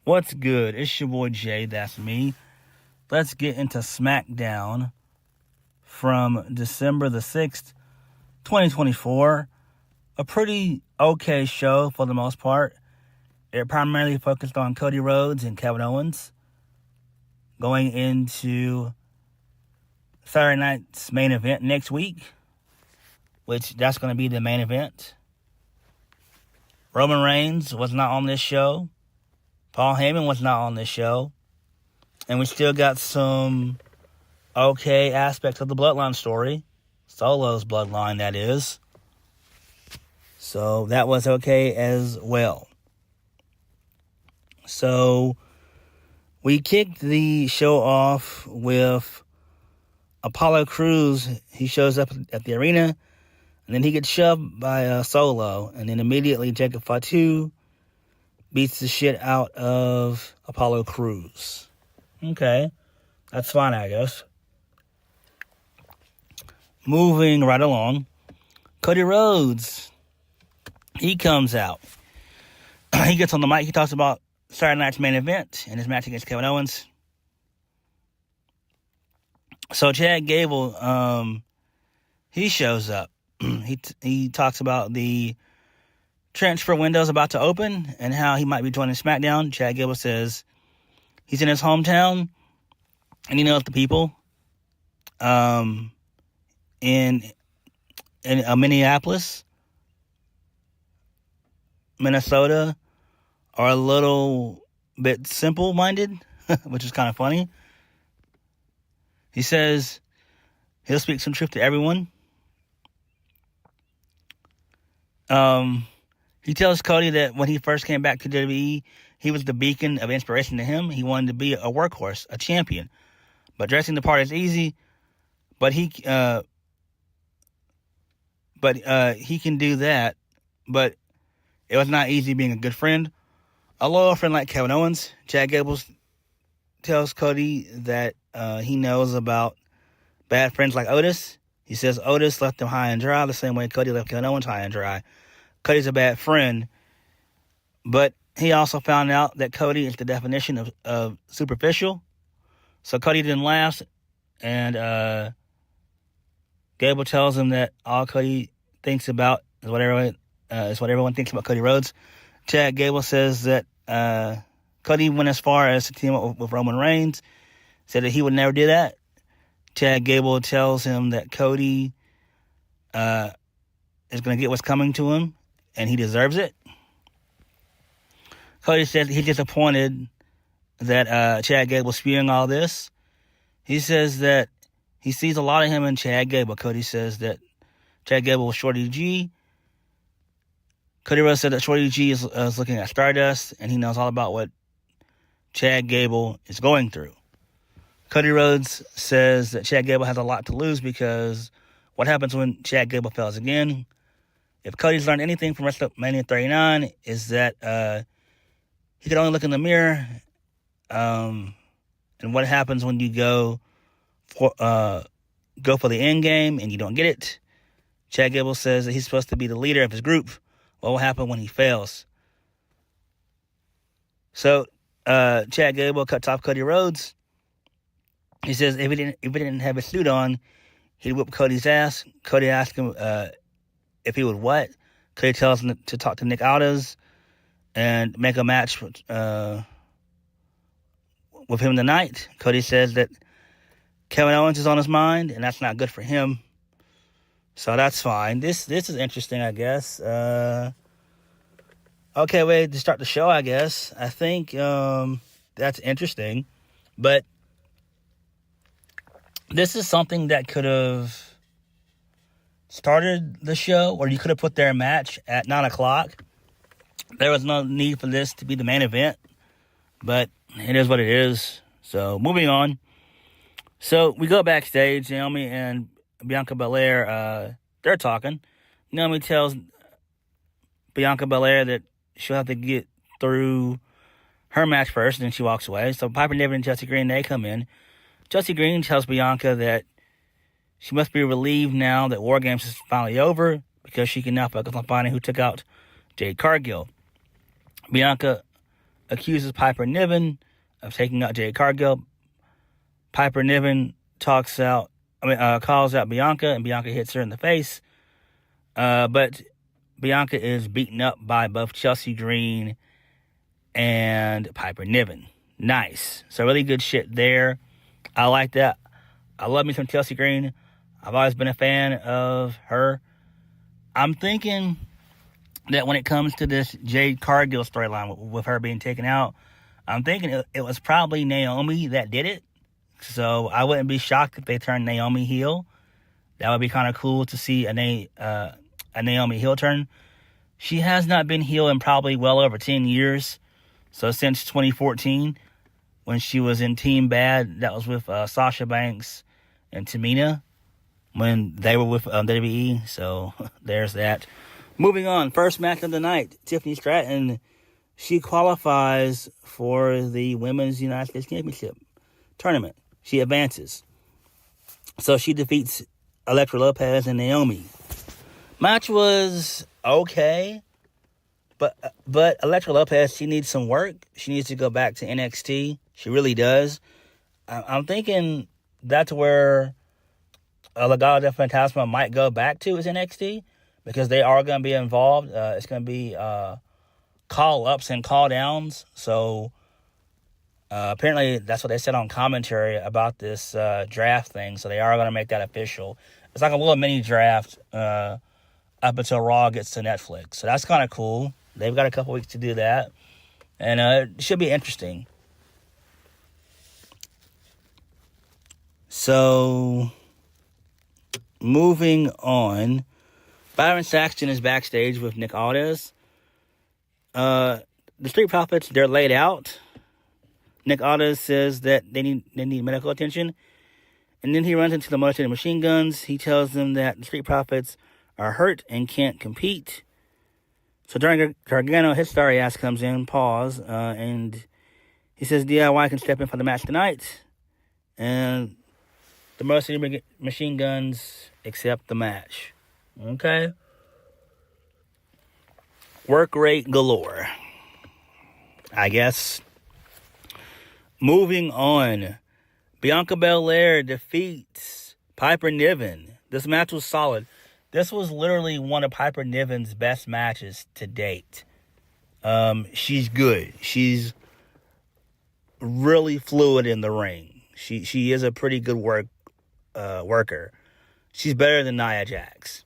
What's good? It's your boy JayThat'sMe. Let's get into Smackdown from December the 6th, 2024. A pretty okay show for the most part. It primarily focused on Cody Rhodes and Kevin Owens going into Saturday night's main event next week, which that's going to be the main event. Roman Reigns was not on this show. Paul Heyman was not on this show. And we still got some okay aspects of the Bloodline story. Solo's Bloodline, that is. So that was okay as well. So we kicked the show off with Apollo Crews. He shows up at the arena, and then he gets shoved by Solo. And then immediately Jacob Fatu beats the shit out of Apollo Crews. Okay, that's fine, I guess. Moving right along, Cody Rhodes, he comes out. He gets on the mic, he talks about Saturday night's main event and his match against Kevin Owens. So Chad Gable, he shows up. He talks about the transfer window's about to open and how he might be joining Smackdown. Chad Gable says he's in his hometown and he knows the people in Minneapolis, Minnesota are a little bit simple-minded, which is kind of funny. He says he'll speak some truth to everyone. He tells Cody that when he first came back to WWE, he was the beacon of inspiration to him. He wanted to be a workhorse, a champion. But dressing the part is easy, but he can do that. But it was not easy being a good friend. A loyal friend like Kevin Owens. Chad Gable tells Cody that he knows about bad friends like Otis. He says Otis left him high and dry the same way Cody left Kevin Owens high and dry. Cody's a bad friend, but he also found out that Cody is the definition of superficial. So Cody didn't laugh, and Gable tells him that all Cody thinks about is what everyone thinks about Cody Rhodes. Chad Gable says that Cody went as far as to team up with Roman Reigns, said that he would never do that. Chad Gable tells him that Cody is going to get what's coming to him, and he deserves it. Cody says he's disappointed that Chad Gable spewing all this. He says that he sees a lot of him in Chad Gable. Cody says that Chad Gable was Shorty G. Cody Rhodes said that Shorty G is looking at Stardust, and he knows all about what Chad Gable is going through. Cody Rhodes says that Chad Gable has a lot to lose because what happens when Chad Gable fails again? If Cody's learned anything from WrestleMania 39, is that he can only look in the mirror. And what happens when you go for the end game and you don't get it? Chad Gable says that he's supposed to be the leader of his group. What will happen when he fails? So Chad Gable cuts off Cody Rhodes. He says if he didn't have his suit on, he'd whip Cody's ass. Cody asks him if he would what. Cody tells him to talk to Nick Aldis and make a match with him tonight. Cody says that Kevin Owens is on his mind, and that's not good for him. So that's fine. This is interesting, I guess. Okay, way to start the show, I guess. I think that's interesting. But this is something that could have started the show, or you could have put their match at 9 o'clock. There was no need for this to be the main event, but it is what it is. So, moving on. So, we go backstage. Naomi and Bianca Belair, they're talking. Naomi tells Bianca Belair that she'll have to get through her match first, and then she walks away. So, Piper Niven and Chelsea Green, they come in. Chelsea Green tells Bianca that she must be relieved now that War Games is finally over because she can now focus on finding who took out Jade Cargill. Bianca accuses Piper Niven of taking out Jade Cargill. Piper Niven calls out Bianca, and Bianca hits her in the face. But Bianca is beaten up by both Chelsea Green and Piper Niven. Nice. So really good shit there. I like that. I love me some Chelsea Green. I've always been a fan of her. I'm thinking that when it comes to this Jade Cargill storyline with her being taken out, I'm thinking it was probably Naomi that did it. So I wouldn't be shocked if they turned Naomi heel. That would be kind of cool to see a Naomi heel turn. She has not been heel in probably well over 10 years. So since 2014, when she was in Team Bad, that was with Sasha Banks and Tamina, when they were with WWE. So there's that. Moving on, first match of the night, Tiffany Stratton, she qualifies for the Women's United States Championship tournament. She advances. So she defeats Elektra Lopez and Naomi. Match was okay, but Elektra Lopez, she needs some work. She needs to go back to NXT. She really does. I'm thinking that's where Legado del Fantasma might go back to, is NXT, because they are going to be involved. It's going to be call-ups and call-downs. So apparently that's what they said on commentary about this draft thing. So they are going to make that official. It's like a little mini draft up until Raw gets to Netflix. So that's kind of cool. They've got a couple weeks to do that. And it should be interesting. So, moving on. Byron Saxton is backstage with Nick Aldis. The Street Profits, they're laid out. Nick Aldis says that they need medical attention. And then he runs into the Motor City Machine Guns. He tells them that the Street Profits are hurt and can't compete. So during Gargano, his sorry ass comes in, and he says DIY can step in for the match tonight. And the Motor City Machine Guns accept the match. Okay? Work rate galore, I guess. Moving on. Bianca Belair defeats Piper Niven. This match was solid. This was literally one of Piper Niven's best matches to date. She's good. She's really fluid in the ring. She is a pretty good worker. She's better than Nia Jax.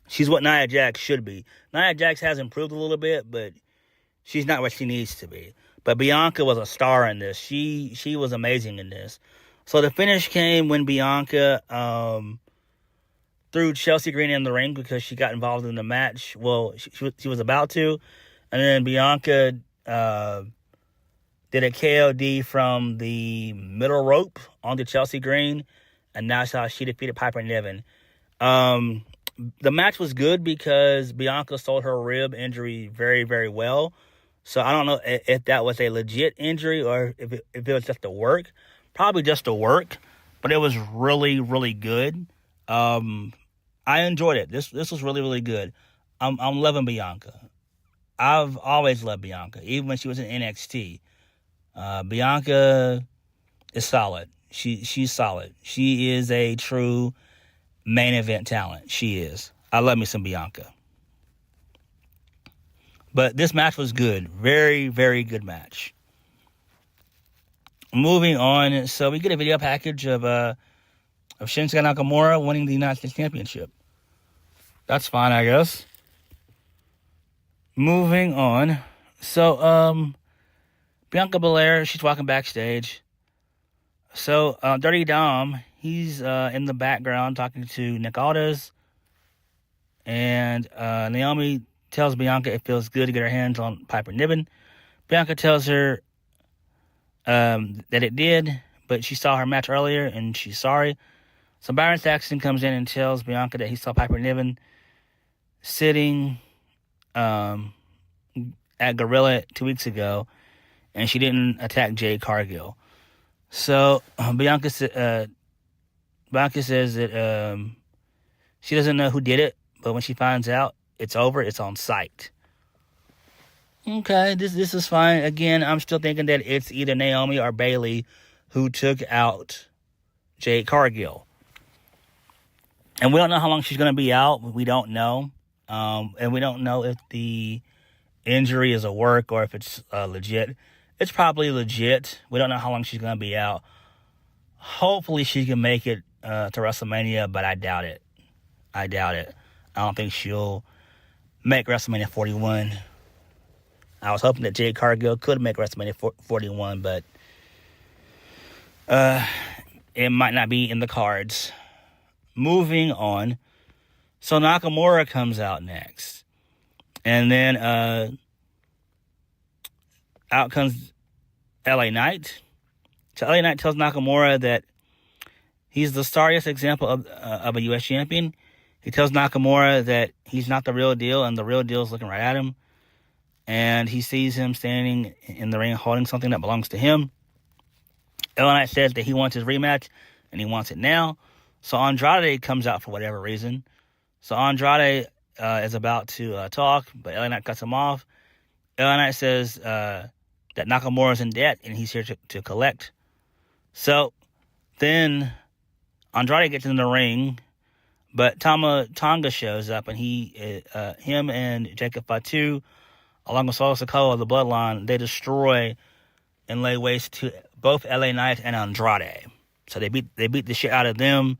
She's what Nia Jax should be. Nia Jax has improved a little bit, but she's not what she needs to be. But Bianca was a star in this. She was amazing in this. So the finish came when Bianca threw Chelsea Green in the ring because she got involved in the match. Well, she was about to. And then Bianca did a KOD from the middle rope onto Chelsea Green. And that's how she defeated Piper Niven. The match was good because Bianca sold her rib injury very, very well. So I don't know if that was a legit injury or if it was just a work. Probably just a work. But it was really, really good. I enjoyed it. This was really, really good. I'm loving Bianca. I've always loved Bianca, even when she was in NXT. Bianca is solid. She's solid. She is a true main event talent. She is. I love me some Bianca. But this match was good. Very, very good match. Moving on. So we get a video package of Shinsuke Nakamura winning the United States Championship. That's fine, I guess. Moving on. So, Bianca Belair, she's walking backstage. So, Dirty Dom, he's in the background talking to Nick Aldis. And Naomi tells Bianca it feels good to get her hands on Piper Niven. Bianca tells her that it did, but she saw her match earlier and she's sorry. So Byron Saxton comes in and tells Bianca that he saw Piper Niven sitting at Gorilla 2 weeks ago, and she didn't attack Jade Cargill. So Bianca says that she doesn't know who did it, but when she finds out, it's over. It's on sight. Okay, this is fine. Again, I'm still thinking that it's either Naomi or Bayley who took out Jade Cargill. And we don't know how long she's going to be out. We don't know. And we don't know if the injury is a work or if it's legit. It's probably legit. We don't know how long she's going to be out. Hopefully she can make it to WrestleMania, but I doubt it. I don't think she'll make WrestleMania 41. I was hoping that Jade Cargill could make WrestleMania 41, but it might not be in the cards. Moving on. So Nakamura comes out next. And then out comes LA Knight. So LA Knight tells Nakamura that he's the sorriest example of a U.S. champion. He tells Nakamura that he's not the real deal, and the real deal is looking right at him. And he sees him standing in the ring holding something that belongs to him. LA Knight says that he wants his rematch, and he wants it now. So Andrade comes out for whatever reason. So Andrade is about to talk, but LA Knight cuts him off. LA Knight says that Nakamura's in debt, and he's here to collect. So then Andrade gets in the ring, but Tonga shows up, and him and Jacob Fatu, along with Solo Sikoa, the Bloodline, they destroy and lay waste to both LA Knight and Andrade. So they beat the shit out of them,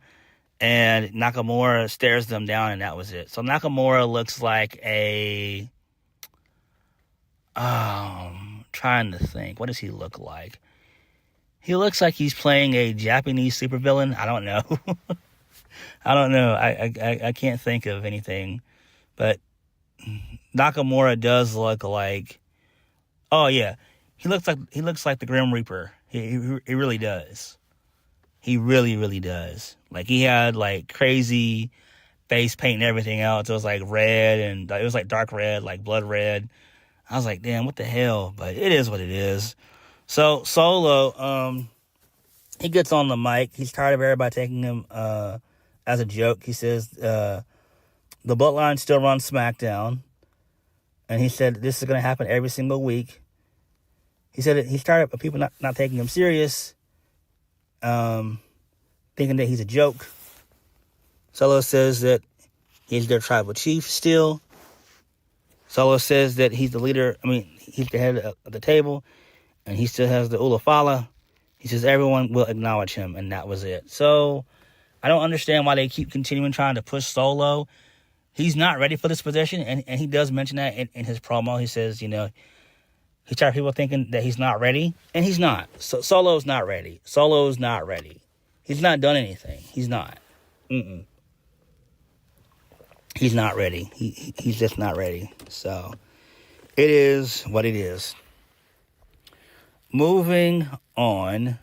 and Nakamura stares them down, and that was it. So Nakamura looks like trying to think. What does he look like? He looks like he's playing a Japanese supervillain. I don't know. I don't know. I can't think of anything. But Nakamura does look like... Oh, yeah. He looks like the Grim Reaper. He really does. He really, really does. Like, he had, like, crazy face paint and everything else. It was, like, red, and it was, like, dark red, like, blood red. I was like, damn, what the hell? But it is what it is. So, Solo, he gets on the mic. He's tired of everybody taking him as a joke. He says the Bloodline still runs Smackdown. And he said this is going to happen every single week. He said he's tired of people not taking him serious, thinking that he's a joke. Solo says that he's their tribal chief still. Solo says that he's the leader. I mean, he's the head of the table, and he still has the Ulafala. He says everyone will acknowledge him, and that was it. So I don't understand why they keep continuing trying to push Solo. He's not ready for this position, and he does mention that in his promo. He says, you know, he's tired of people thinking that he's not ready, and he's not. So Solo's not ready. Solo's not ready. He's not done anything. He's not. He's not ready. He's just not ready. So it is what it is. Moving on.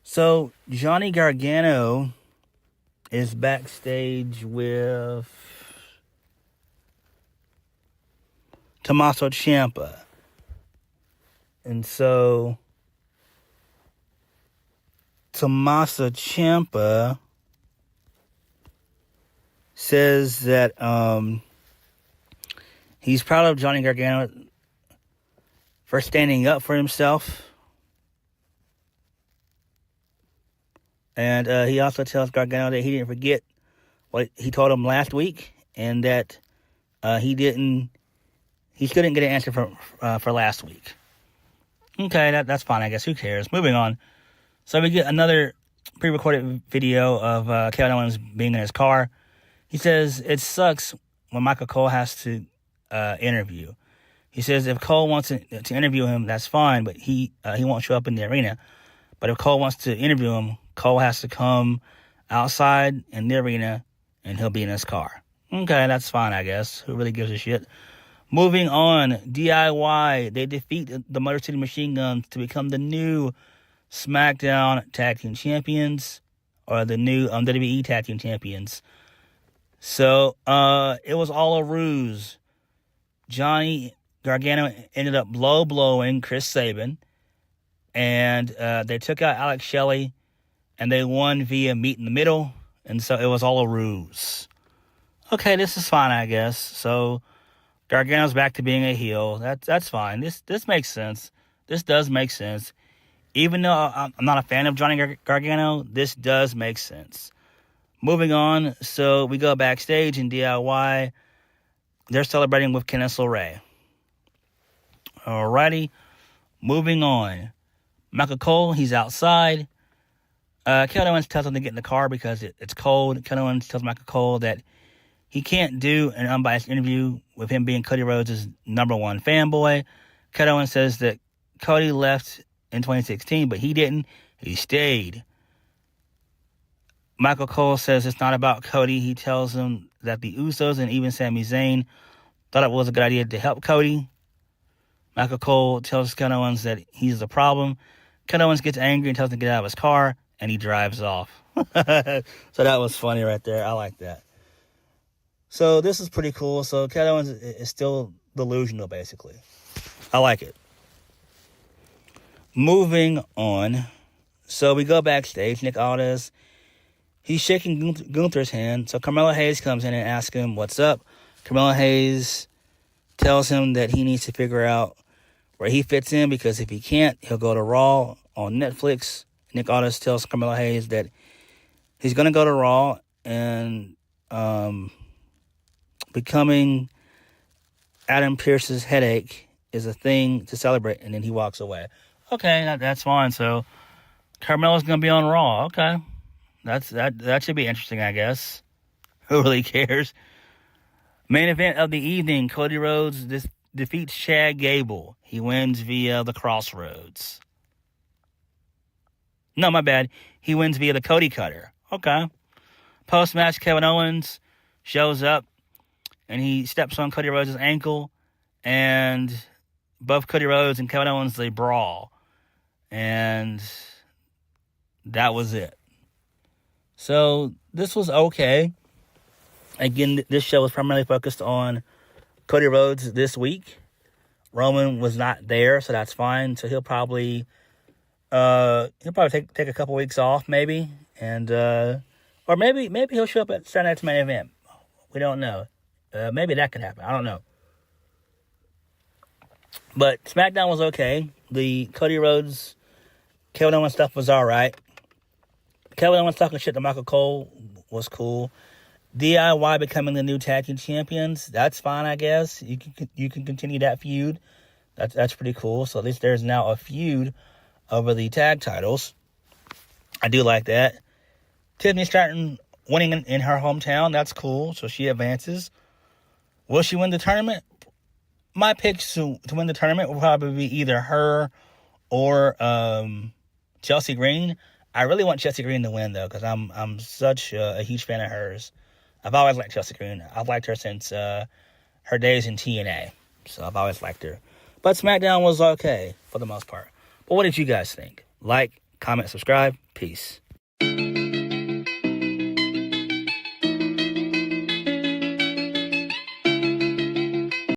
So Johnny Gargano is backstage with Tommaso Ciampa. And so Tommaso Ciampa says that he's proud of Johnny Gargano for standing up for himself. And he also tells Gargano that he didn't forget what he told him last week, and that he still didn't get an answer for last week. Okay, that's fine, I guess. Who cares? Moving on. So we get another pre-recorded video of Kevin Owens being in his car. He says it sucks when Michael Cole has to interview. He says if Cole wants to interview him, that's fine, but he won't show up in the arena. But if Cole wants to interview him, Cole has to come outside in the arena, and he'll be in his car. Okay, that's fine, I guess. Who really gives a shit? Moving on, DIY. They defeat the Motor City Machine Guns to become the new Smackdown Tag Team Champions, or the new WWE Tag Team Champions. So, it was all a ruse. Johnny Gargano ended up blowing Chris Sabin, and they took out Alex Shelley, and they won via meet in the middle, and so it was all a ruse. Okay, this is fine, I guess. So Gargano's back to being a heel. That's fine. This makes sense. This does make sense. Even though I'm not a fan of Johnny Gargano, this does make sense. Moving on, so we go backstage in DIY. They're celebrating with Candice LeRae. Alrighty, moving on. Michael Cole, he's outside. Kevin Owens tells him to get in the car because it's cold. Kevin Owens tells Michael Cole that he can't do an unbiased interview with him being Cody Rhodes' #1 fanboy. Kevin Owens says that Cody left in 2016, but he didn't. He stayed. Michael Cole says it's not about Cody. He tells him that the Usos and even Sami Zayn thought it was a good idea to help Cody. Michael Cole tells Kevin Owens that he's the problem. Kevin Owens gets angry and tells him to get out of his car, and he drives off. So that was funny right there. I like that. So this is pretty cool. So Kevin Owens is still delusional, basically. I like it. Moving on. So we go backstage. Nick Aldis, he's shaking Gunther's hand. So Carmelo Hayes comes in and asks him what's up. Carmelo Hayes tells him that he needs to figure out where he fits in, because if he can't, he'll go to Raw on Netflix. Nick Aldis tells Carmelo Hayes that he's going to go to Raw, and becoming Adam Pearce's headache is a thing to celebrate, and then he walks away. Okay, that's fine. So Carmelo's going to be on Raw. Okay. That should be interesting, I guess. Who really cares? Main event of the evening, Cody Rhodes defeats Chad Gable. He wins via the Crossroads. No, my bad. He wins via the Cody Cutter. Okay. Post-match, Kevin Owens shows up, and he steps on Cody Rhodes' ankle, and both Cody Rhodes and Kevin Owens, they brawl. And that was it. So this was okay. Again, this show was primarily focused on Cody Rhodes this week. Roman was not there, so that's fine. So he'll probably take a couple weeks off, maybe, and or maybe he'll show up at Saturday Night's Main Event. We don't know. Maybe that could happen. I don't know. But SmackDown was okay. The Cody Rhodes, Kevin Owens stuff was all right. Kevin Owens talking shit to Michael Cole was cool. DIY becoming the new tag team champions, that's fine, I guess. You can continue that feud. That's pretty cool. So at least there's now a feud over the tag titles. I do like that. Tiffany Stratton winning in her hometown, that's cool. So she advances. Will she win the tournament? My picks to win the tournament will probably be either her or Chelsea Green. I really want Chelsea Green to win, though, because I'm such a huge fan of hers. I've always liked Chelsea Green. I've liked her since her days in TNA. So I've always liked her. But SmackDown was okay for the most part. But what did you guys think? Like, comment, subscribe. Peace.